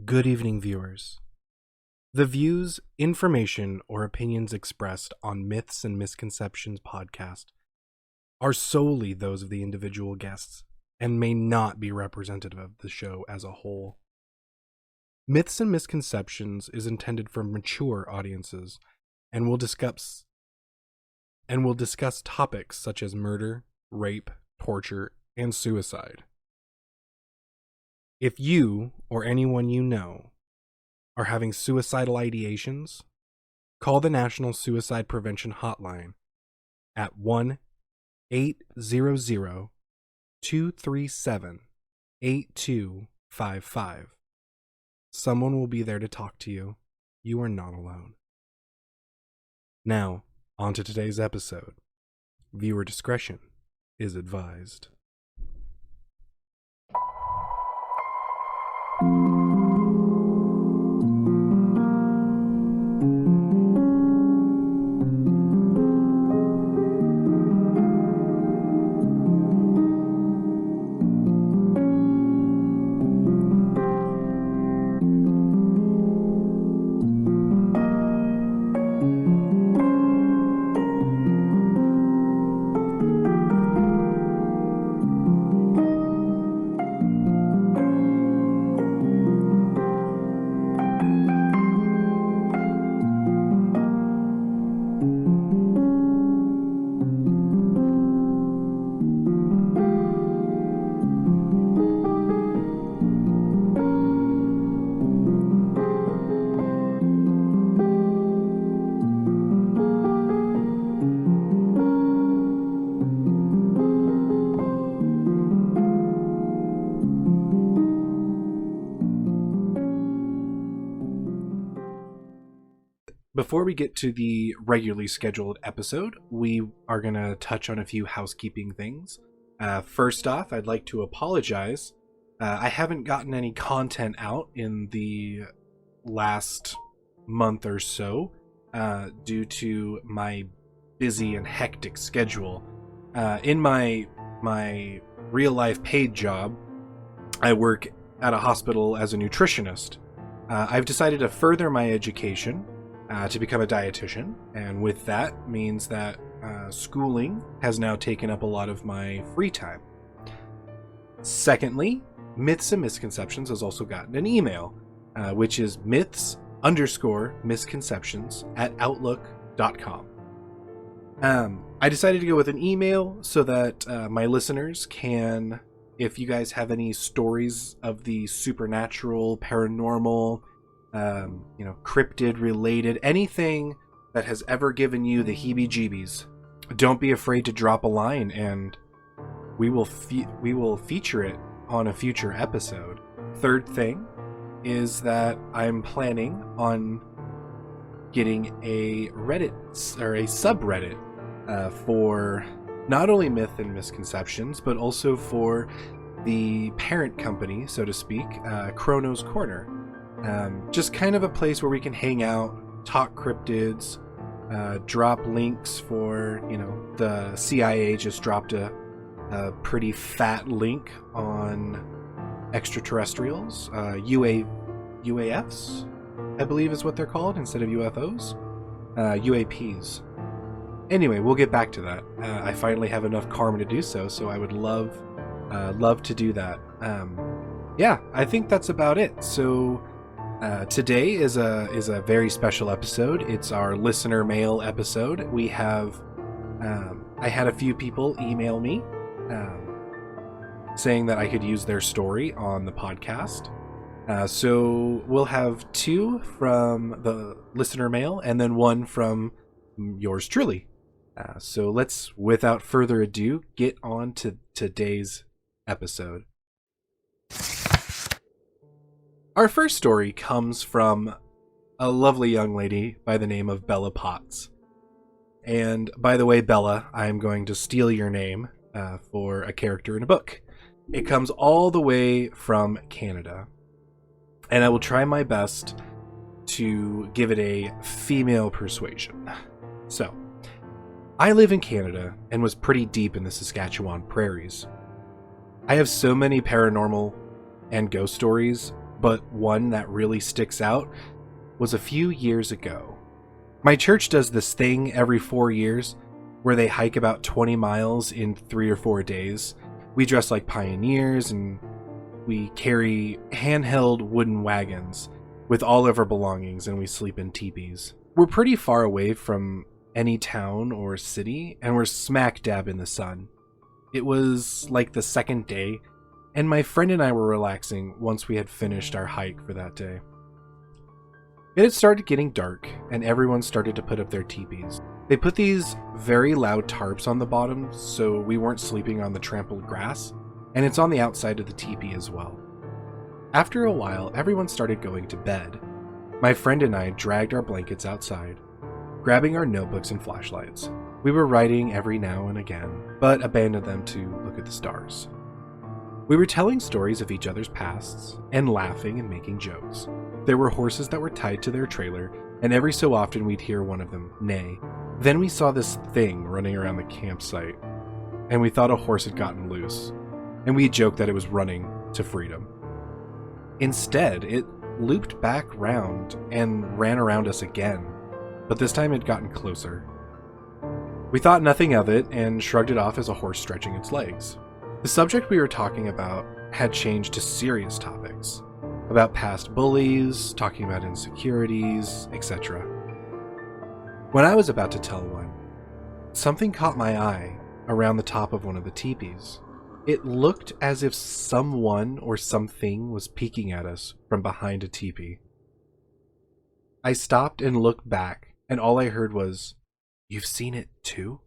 Good evening, viewers. The views, information, or opinions expressed on Myths and Misconceptions podcast are solely those of the individual guests and may not be representative of the show as a whole. Myths and Misconceptions is intended for mature audiences and will discuss topics such as murder, rape, torture, and suicide. If you or anyone you know are having suicidal ideations, call the National Suicide Prevention Hotline at 1-800-237-8255. Someone will be there to talk to you. You are not alone. Now, on to today's episode. Viewer discretion is advised. Before we get to the regularly scheduled episode, we are going to touch on a few housekeeping things. First off, I'd like to apologize. I haven't gotten any content out in the last month or so due to my busy and hectic schedule. In my real-life paid job, I work at a hospital as a nutritionist. I've decided to further my education to become a dietitian, and with that means that schooling has now taken up a lot of my free time. Secondly, Myths and Misconceptions has also gotten an email, which is myths_misconceptions@outlook.com. I decided to go with an email so that my listeners can, if you guys have any stories of the supernatural, paranormal, cryptid related, anything that has ever given you the heebie-jeebies, don't be afraid to drop a line, and we will feature it on a future episode. Third thing is that I'm planning on getting a Reddit or a subreddit for not only Myth and Misconceptions, but also for the parent company, so to speak, Chrono's Corner. Just kind of a place where we can hang out, talk cryptids, drop links for, the CIA just dropped a pretty fat link on extraterrestrials, UAFs, I believe is what they're called, instead of UFOs, UAPs. Anyway, we'll get back to that. I finally have enough karma to do so I would love to do that. Yeah, I think that's about it. So today is a very special episode. It's our listener mail episode. We have I had a few people email me saying that I could use their story on the podcast. So we'll have two from the listener mail and then one from yours truly. So let's, without further ado, get on to today's episode. Our first story comes from a lovely young lady by the name of Bella Potts. And by the way, Bella, I'm going to steal your name for a character in a book. It comes all the way from Canada. And I will try my best to give it a female persuasion. So, I live in Canada and was pretty deep in the Saskatchewan prairies. I have so many paranormal and ghost stories but one that really sticks out was a few years ago. My church does this thing every 4 years where they hike about 20 miles in 3 or 4 days. We dress like pioneers and we carry handheld wooden wagons with all of our belongings, and we sleep in teepees. We're pretty far away from any town or city, and we're smack dab in the sun. It was like the second day, and my friend and I were relaxing once we had finished our hike for that day. It had started getting dark, and everyone started to put up their teepees. They put these very loud tarps on the bottom, so we weren't sleeping on the trampled grass, and it's on the outside of the teepee as well. After a while, everyone started going to bed. My friend and I dragged our blankets outside, grabbing our notebooks and flashlights. We were writing every now and again, but abandoned them to look at the stars. We were telling stories of each other's pasts, and laughing and making jokes. There were horses that were tied to their trailer, and every so often we'd hear one of them neigh. Then we saw this thing running around the campsite, and we thought a horse had gotten loose, and we joked that it was running to freedom. Instead, it looped back round and ran around us again, but this time it had gotten closer. We thought nothing of it and shrugged it off as a horse stretching its legs. The subject we were talking about had changed to serious topics, about past bullies, talking about insecurities, etc. When I was about to tell one, something caught my eye around the top of one of the teepees. It looked as if someone or something was peeking at us from behind a teepee. I stopped and looked back, and all I heard was, "You've seen it too?"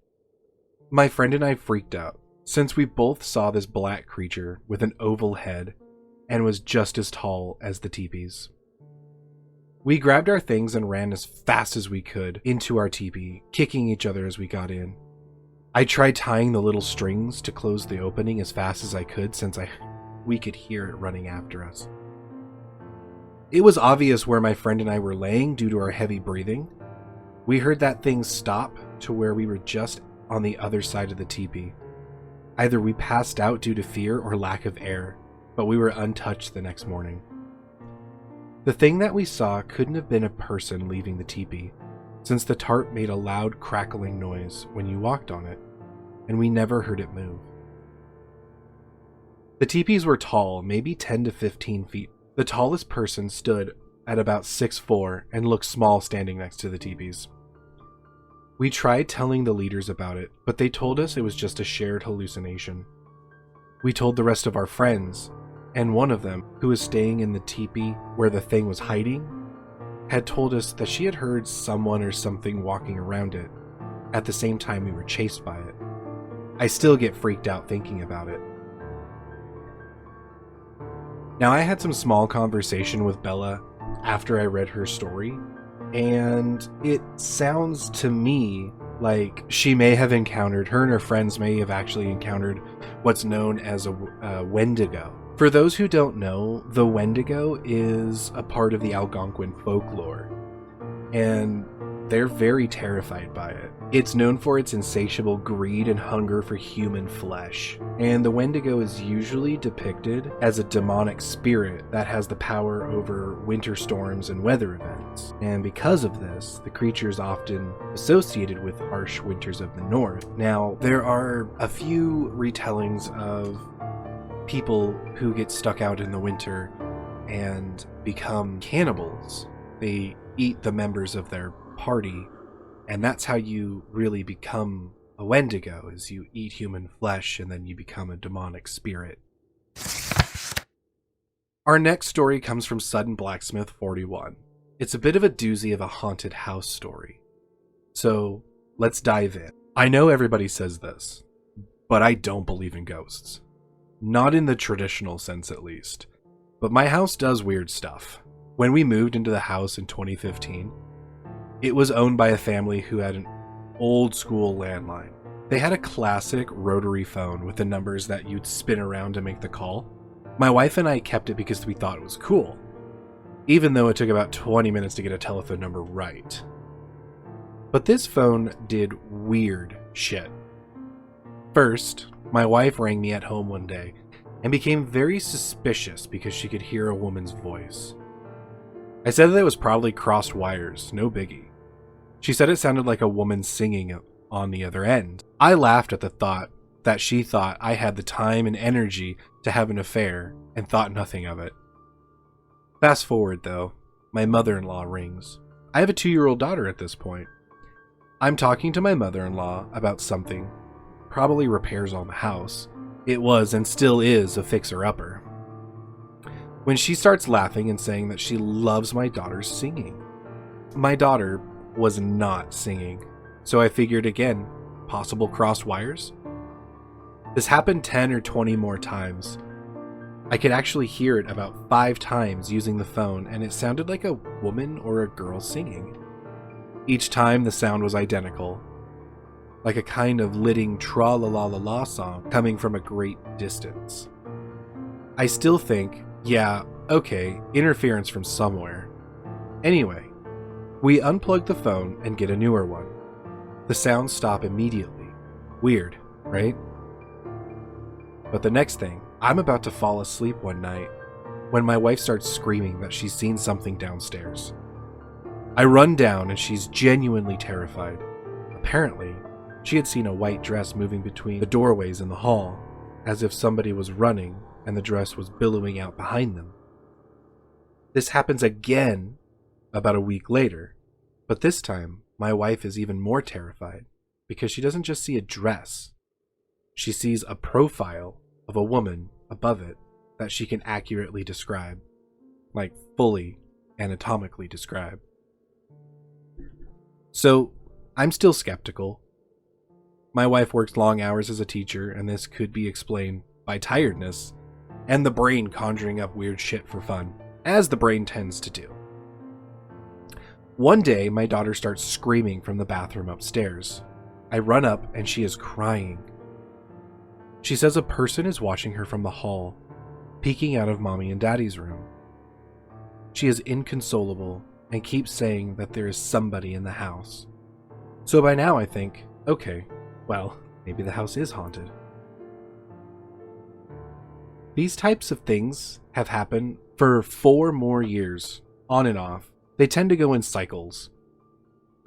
My friend and I freaked out, since we both saw this black creature with an oval head and was just as tall as the teepees. We grabbed our things and ran as fast as we could into our teepee, kicking each other as we got in. I tried tying the little strings to close the opening as fast as I could, since we could hear it running after us. It was obvious where my friend and I were laying due to our heavy breathing. We heard that thing stop to where we were just on the other side of the teepee. Either we passed out due to fear or lack of air, but we were untouched the next morning. The thing that we saw couldn't have been a person leaving the teepee, since the tarp made a loud crackling noise when you walked on it, and we never heard it move. The teepees were tall, maybe 10 to 15 feet. The tallest person stood at about 6'4" and looked small standing next to the teepees. We tried telling the leaders about it, but they told us it was just a shared hallucination. We told the rest of our friends, and one of them, who was staying in the teepee where the thing was hiding, had told us that she had heard someone or something walking around it at the same time we were chased by it. I still get freaked out thinking about it. Now, I had some small conversation with Bella after I read her story, and it sounds to me like she may have encountered, her and her friends may have actually encountered what's known as a Wendigo. For those who don't know, the Wendigo is a part of the Algonquin folklore, and they're very terrified by it. It's known for its insatiable greed and hunger for human flesh, and the Wendigo is usually depicted as a demonic spirit that has the power over winter storms and weather events. And because of this, the creature is often associated with harsh winters of the north. Now, there are a few retellings of people who get stuck out in the winter and become cannibals. They eat the members of their party, and that's how you really become a Wendigo, is you eat human flesh and then you become a demonic spirit. Our next story comes from Sudden Blacksmith 41. It's a bit of a doozy of a haunted house story. So let's dive in. I know everybody says this, but I don't believe in ghosts. Not in the traditional sense, at least. But my house does weird stuff. When we moved into the house in 2015, it was owned by a family who had an old school landline. They had a classic rotary phone with the numbers that you'd spin around to make the call. My wife and I kept it because we thought it was cool, even though it took about 20 minutes to get a telephone number right. But this phone did weird shit. First, my wife rang me at home one day, and became very suspicious because she could hear a woman's voice. I said that it was probably crossed wires, no biggie. She said it sounded like a woman singing on the other end. I laughed at the thought that she thought I had the time and energy to have an affair and thought nothing of it. Fast forward though, my mother-in-law rings. I have a 2-year-old daughter at this point. I'm talking to my mother-in-law about something, probably repairs on the house. It was and still is a fixer-upper. When she starts laughing and saying that she loves my daughter's singing. My daughter was not singing, so I figured again, possible crossed wires? This happened 10 or 20 more times. I could actually hear it about 5 times using the phone, and it sounded like a woman or a girl singing. Each time the sound was identical, like a kind of lidding tra-la-la-la-la song coming from a great distance. I still think, yeah, okay, interference from somewhere. Anyway, we unplug the phone and get a newer one. The sounds stop immediately. Weird, right? But the next thing, I'm about to fall asleep one night when my wife starts screaming that she's seen something downstairs. I run down and she's genuinely terrified. Apparently, she had seen a white dress moving between the doorways in the hall, as if somebody was running and the dress was billowing out behind them. This happens again about a week later, but this time my wife is even more terrified because she doesn't just see a dress. She sees a profile of a woman above it that she can accurately describe, like fully anatomically describe. So I'm still skeptical. My wife works long hours as a teacher, and this could be explained by tiredness and the brain conjuring up weird shit for fun, as the brain tends to do. One day, my daughter starts screaming from the bathroom upstairs. I run up and she is crying. She says a person is watching her from the hall, peeking out of mommy and daddy's room. She is inconsolable and keeps saying that there is somebody in the house. So by now I think, okay, well, maybe the house is haunted. These types of things have happened for 4 more years, on and off. They tend to go in cycles,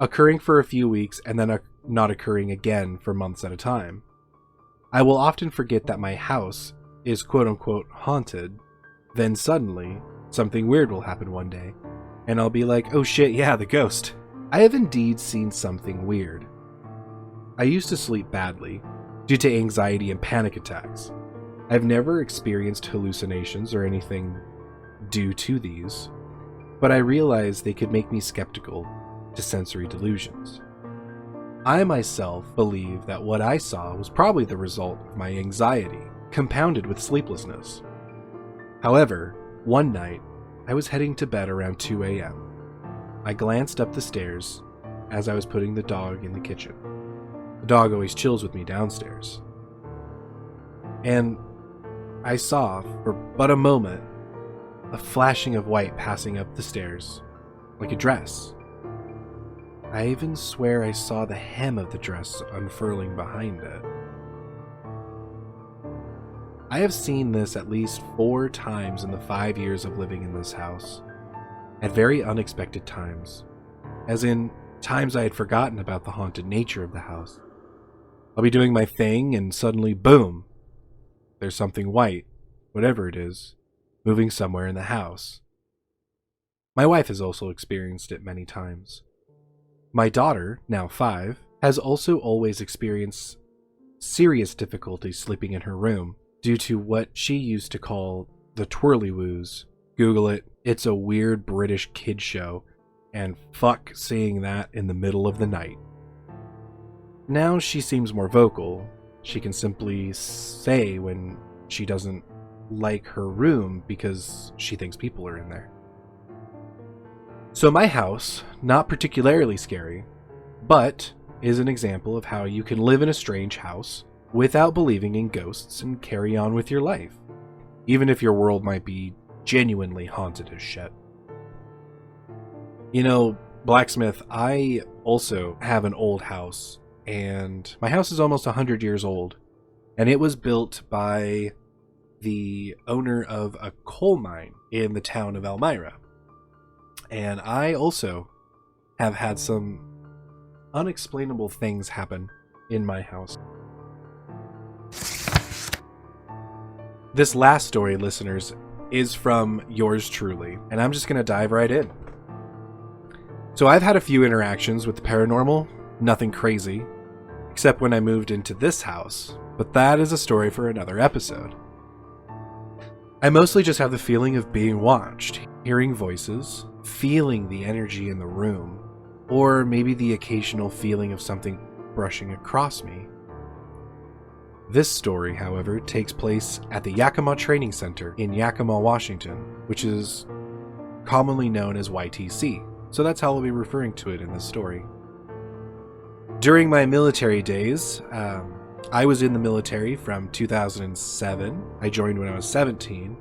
occurring for a few weeks and then not occurring again for months at a time. I will often forget that my house is quote-unquote haunted, then suddenly something weird will happen one day, and I'll be like, oh shit, yeah, the ghost. I have indeed seen something weird. I used to sleep badly, due to anxiety and panic attacks. I've never experienced hallucinations or anything due to these, but I realized they could make me skeptical to sensory delusions. I myself believe that what I saw was probably the result of my anxiety, compounded with sleeplessness. However, one night, I was heading to bed around 2 a.m. I glanced up the stairs as I was putting the dog in the kitchen. The dog always chills with me downstairs. And I saw, for but a moment, a flashing of white passing up the stairs, like a dress. I even swear I saw the hem of the dress unfurling behind it. I have seen this at least 4 times in the 5 years of living in this house, at very unexpected times, as in times I had forgotten about the haunted nature of the house. I'll be doing my thing and suddenly, boom, there's something white, whatever it is, moving somewhere in the house. My wife has also experienced it many times. My daughter, now 5, has also always experienced serious difficulty sleeping in her room due to what she used to call the twirly-woos. Google it, it's a weird British kid show, and fuck seeing that in the middle of the night. Now she seems more vocal. She can simply say when she doesn't like her room because she thinks people are in there. So my house, not particularly scary, but is an example of how you can live in a strange house without believing in ghosts and carry on with your life, even if your world might be genuinely haunted as shit. You know, Blacksmith, I also have an old house, and my house is almost 100 years old, and it was built by the owner of a coal mine in the town of Elmira. And I also have had some unexplainable things happen in my house. This last story, listeners, is from yours truly, and I'm just going to dive right in. So I've had a few interactions with the paranormal, nothing crazy, except when I moved into this house, but that is a story for another episode. I mostly just have the feeling of being watched, hearing voices, feeling the energy in the room, or maybe the occasional feeling of something brushing across me. This story, however, takes place at the Yakima Training Center in Yakima, Washington, which is commonly known as YTC, so that's how I'll be referring to it in this story. During my military days, I was in the military from 2007, I joined when I was 17,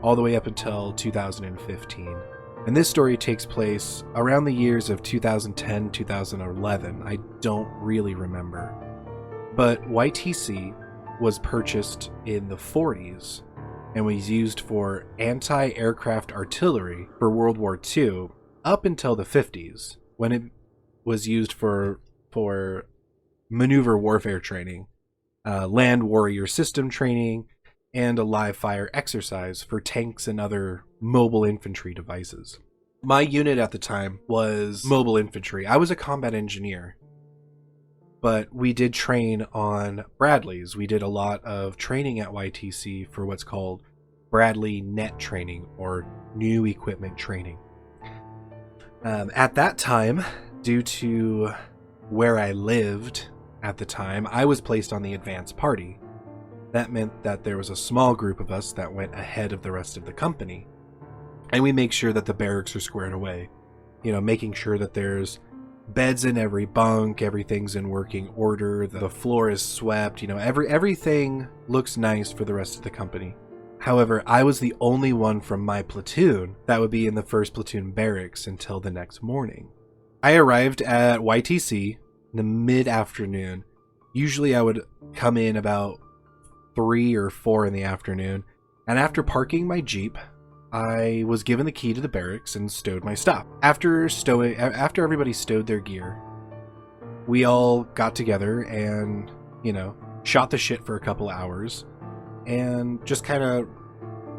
all the way up until 2015. And this story takes place around the years of 2010, 2011. I don't really remember. But YTC was purchased in the 40s and was used for anti-aircraft artillery for World War II up until the 50s, when it was used for maneuver warfare training, land warrior system training, and a live fire exercise for tanks and other mobile infantry devices. My unit at the time was mobile infantry. I was a combat engineer, but we did train on Bradleys. We did a lot of training at YTC for what's called Bradley Net training, or new equipment training. At that time, due to where I lived at the time, I was placed on the advanced party. That meant that there was a small group of us that went ahead of the rest of the company. And we make sure that the barracks are squared away. Making sure that there's beds in every bunk, everything's in working order, the floor is swept, everything looks nice for the rest of the company. However, I was the only one from my platoon that would be in the first platoon barracks until the next morning. I arrived at YTC in the mid-afternoon. Usually I would come in about 3 or 4 in the afternoon, and after parking my Jeep, I was given the key to the barracks and stowed my stuff. After everybody stowed their gear, we all got together and, shot the shit for a couple hours and just kind of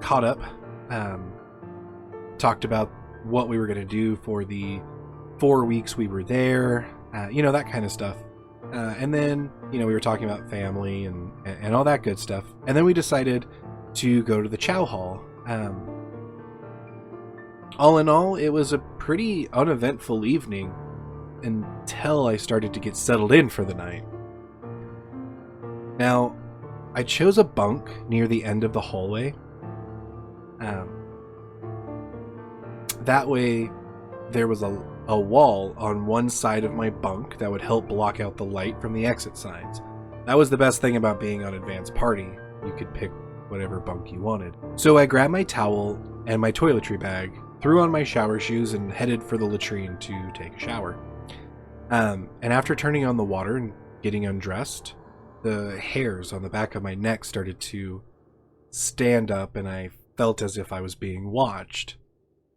caught up, talked about what we were going to do for the 4 weeks we were there, that kind of stuff. And then, we were talking about family and all that good stuff. And then we decided to go to the chow hall. All in all, it was a pretty uneventful evening until I started to get settled in for the night. Now, I chose a bunk near the end of the hallway. That way, there was a wall on one side of my bunk that would help block out the light from the exit signs. That was the best thing about being on advanced party. You could pick whatever bunk you wanted. So I grabbed my towel and my toiletry bag, threw on my shower shoes, and headed for the latrine to take a shower. And after turning on the water and getting undressed, the hairs on the back of my neck started to stand up, and I felt as if I was being watched.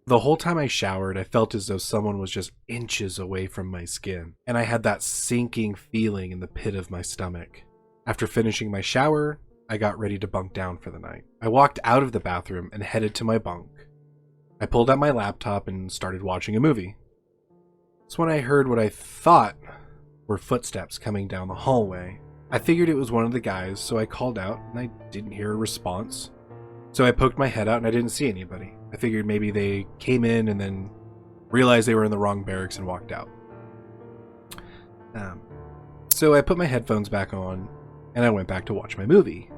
The whole time I showered, I felt as though someone was just inches away from my skin, and I had that sinking feeling in the pit of my stomach. After finishing my shower, I got ready to bunk down for the night. I walked out of the bathroom and headed to my bunk. I pulled out my laptop and started watching a movie. That's when I heard what I thought were footsteps coming down the hallway. I figured it was one of the guys, so I called out and I didn't hear a response. So I poked my head out and I didn't see anybody. I figured maybe they came in and then realized they were in the wrong barracks and walked out. So I put my headphones back on and I went back to watch my movie,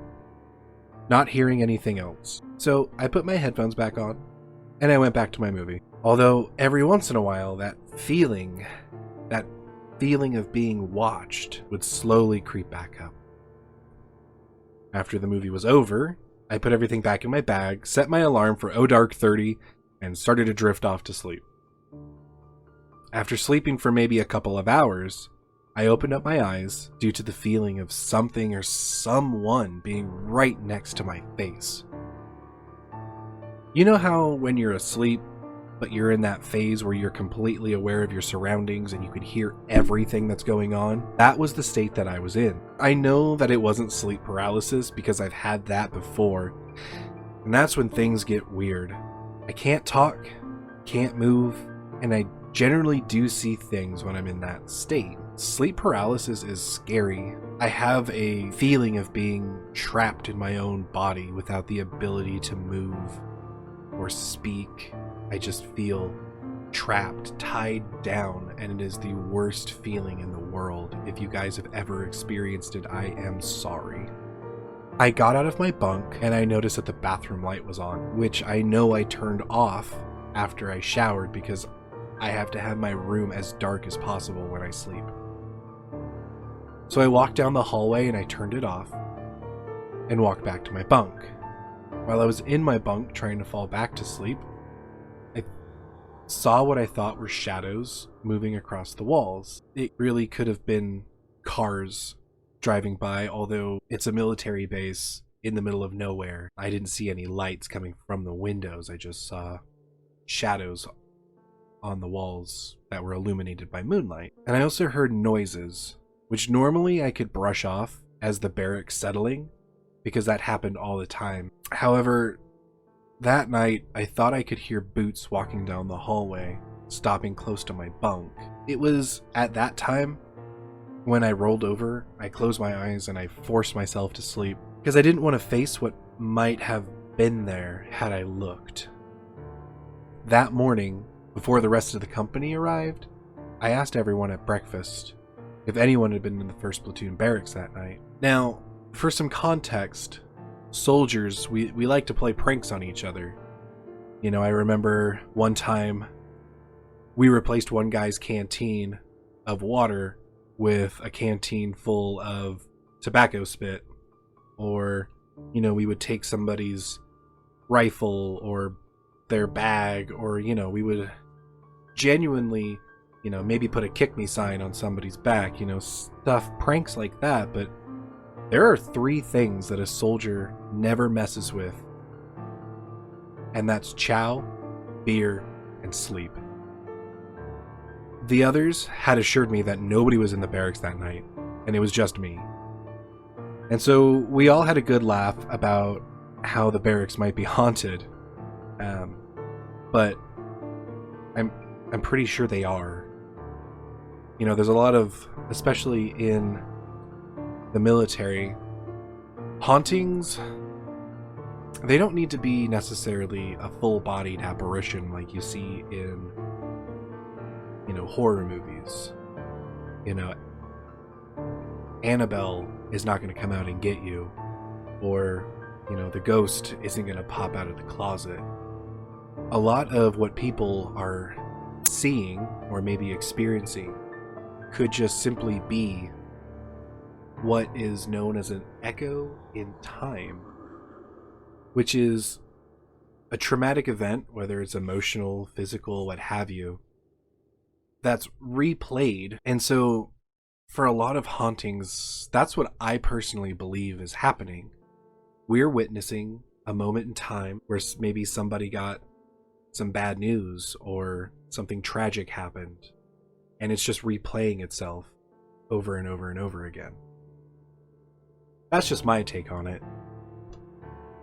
not hearing anything else. So I put my headphones back on and I went back to my movie. Although every once in a while, that feeling of being watched would slowly creep back up. After the movie was over, I put everything back in my bag, set my alarm for dark 30, and started to drift off to sleep. After sleeping for maybe a couple of hours, I opened up my eyes due to the feeling of something or someone being right next to my face. You know how when you're asleep, but you're in that phase where you're completely aware of your surroundings and you can hear everything that's going on? That was the state that I was in. I know that it wasn't sleep paralysis because I've had that before, and that's when things get weird. I can't talk, can't move, and I generally do see things when I'm in that state. Sleep paralysis is scary. I have a feeling of being trapped in my own body without the ability to move or speak. I just feel trapped, tied down, and it is the worst feeling in the world. If you guys have ever experienced it, I am sorry. I got out of my bunk and I noticed that the bathroom light was on, which I know I turned off after I showered because I have to have my room as dark as possible when I sleep. So I walked down the hallway and I turned it off and walked back to my bunk. While I was in my bunk trying to fall back to sleep, I saw what I thought were shadows moving across the walls. It really could have been cars driving by, although it's a military base in the middle of nowhere. I didn't see any lights coming from the windows. I just saw shadows on the walls that were illuminated by moonlight. And I also heard noises, which normally I could brush off as the barracks settling, because that happened all the time. However, that night I thought I could hear boots walking down the hallway, stopping close to my bunk. It was at that time when I rolled over, I closed my eyes and I forced myself to sleep because I didn't want to face what might have been there had I looked. That morning, before the rest of the company arrived, I asked everyone at breakfast if anyone had been in the 1st Platoon barracks that night. Now, for some context, soldiers, we like to play pranks on each other. You know, I remember one time we replaced one guy's canteen of water with a canteen full of tobacco spit. Or, you know, we would take somebody's rifle or their bag, or, you know, we would genuinely, you know, maybe put a kick me sign on somebody's back, you know, stuff, pranks like that. But there are 3 things that a soldier never messes with, and that's chow, beer, and sleep. The others had assured me that nobody was in the barracks that night, and it was just me. And so we all had a good laugh about how the barracks might be haunted, but I'm pretty sure they are. You know, there's a lot of, especially in the military, hauntings, they don't need to be necessarily a full-bodied apparition like you see in, you know, horror movies. You know, Annabelle is not going to come out and get you, or, you know, the ghost isn't going to pop out of the closet. A lot of what people are seeing or maybe experiencing could just simply be what is known as an echo in time, which is a traumatic event, whether it's emotional, physical, what have you, that's replayed. And so for a lot of hauntings, that's what I personally believe is happening. We're witnessing a moment in time where maybe somebody got some bad news or something tragic happened, and it's just replaying itself over and over and over again. That's just my take on it.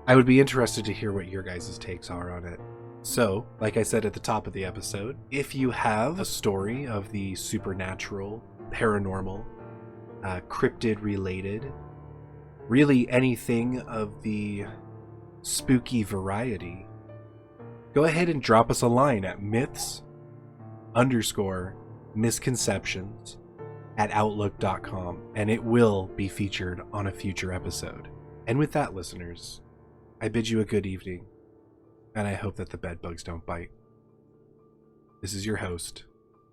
I would be interested to hear what your guys' takes are on it. So, like I said at the top of the episode, if you have a story of the supernatural, paranormal, cryptid related, really anything of the spooky variety, go ahead and drop us a line at myths_misconceptions@outlook.com, and it will be featured on a future episode. And with that, listeners, I bid you a good evening, and I hope that the bed bugs don't bite. This is your host,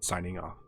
signing off.